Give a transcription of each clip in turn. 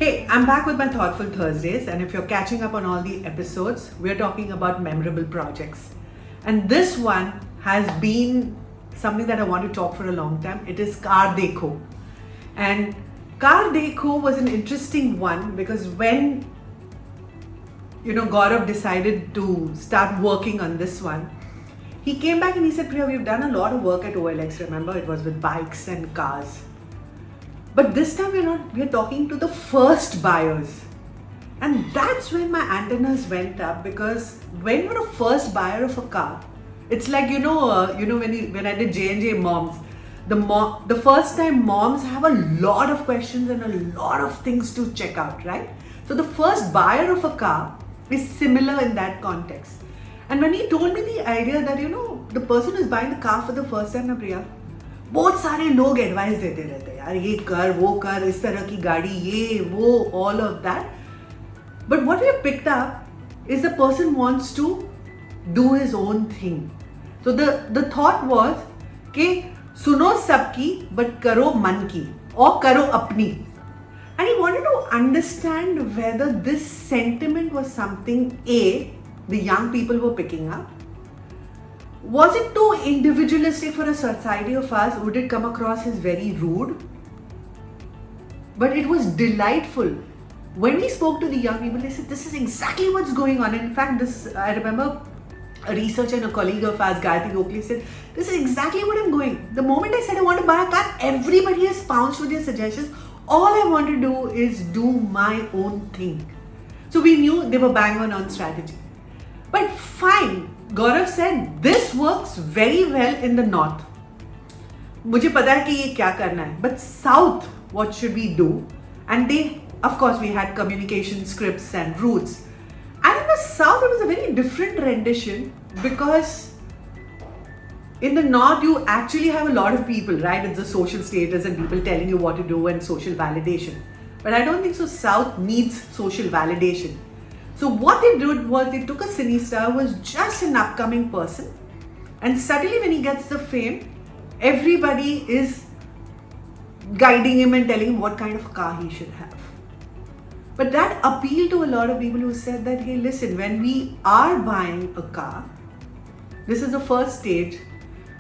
Hey, I'm back with my Thoughtful Thursdays, and if you're catching up on all the episodes, we're talking about memorable projects. And this one has been something that I want to talk for a long time. It is Car Dekho. And Car Dekho was an interesting one because when Gaurav decided to start working on this one, he came back and he said, Priya, we've done a lot of work at OLX. Remember, it was with bikes and cars. But this time we're talking to the first buyers. And that's when my antennas went up, because when you're a first buyer of a car, it's like, when I did J&J Moms, the first time moms have a lot of questions and a lot of things to check out, right? So the first buyer of a car is similar in that context. And when he told me the idea that, the person who's buying the car for the first time, na Priya, बहुत सारे लोग advice देते रहते हैं यार, ये कर वो कर, इस तरह की गाड़ी, ये वो, all of that. But what we have picked up is the person wants to do his own thing. So the thought was कि सुनो सबकी but करो मन की और करो अपनी. And he wanted to understand whether this sentiment was something the young people were picking up. Was it too individualistic for a society of us? Would it come across as very rude? But it was delightful. When we spoke to the young people, they said, this is exactly what's going on. In fact, I remember a researcher and a colleague of ours, Gayatri Oakley, said, this is exactly what I'm going. The moment I said I want to buy a car, everybody has pounced with their suggestions. All I want to do is do my own thing. So we knew they were bang on strategy. But fine, Gaurav said, this works very well in the north. मुझे पता है कि ये क्या करना है. But south, what should we do? And of course, we had communication scripts and routes. And in the south, it was a very different rendition, because in the north, you actually have a lot of people, right? It's the social status and people telling you what to do and social validation. But I don't think so. South needs social validation. So what they did was they took a cine star who was just an upcoming person, and suddenly when he gets the fame, everybody is guiding him and telling him what kind of car he should have. But that appealed to a lot of people who said that, hey, listen, when we are buying a car, this is the first stage.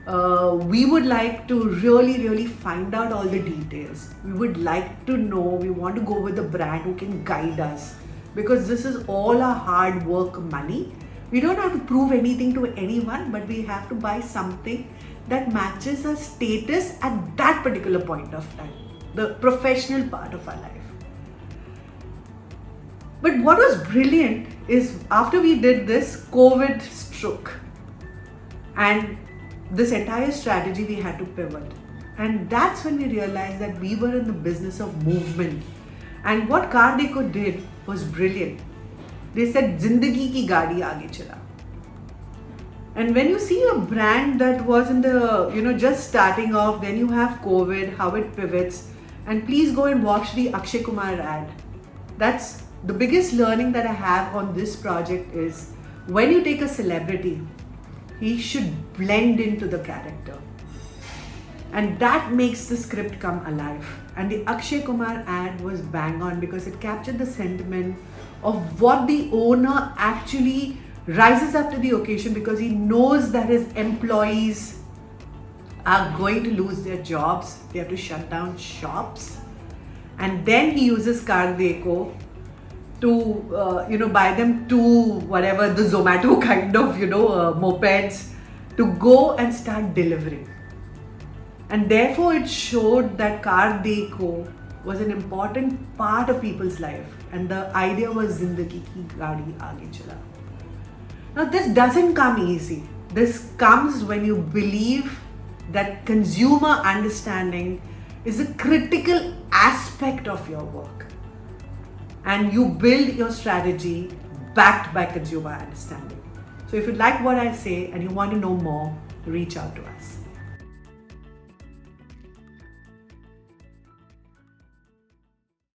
We would like to really find out all the details. We would like to know, we want to go with a brand who can guide us, because this is all our hard work money. We don't have to prove anything to anyone, but we have to buy something that matches our status at that particular point of time, the professional part of our life. But what was brilliant is after we did this, COVID struck. And this entire strategy we had to pivot. And that's when we realized that we were in the business of movement. And what Car Dekho did was brilliant. They said, Zindagi ki gaadi aage chala. And when you see a brand that was in the, just starting off, then you have COVID, how it pivots. And please go and watch the Akshay Kumar ad. That's the biggest learning that I have on this project is when you take a celebrity, he should blend into the character. And that makes the script come alive. And the Akshay Kumar ad was bang on, because it captured the sentiment of what the owner actually rises up to the occasion, because he knows that his employees are going to lose their jobs. They have to shut down shops. And then he uses Car Dekho to, buy them two, whatever, the Zomato kind of, mopeds, to go and start delivering. And therefore it showed that Car Dekho was an important part of people's life. And the idea was Zindagi ki gaadi aage chala. Now this doesn't come easy. This comes when you believe that consumer understanding is a critical aspect of your work. And you build your strategy backed by consumer understanding. So if you like what I say and you want to know more, reach out to us.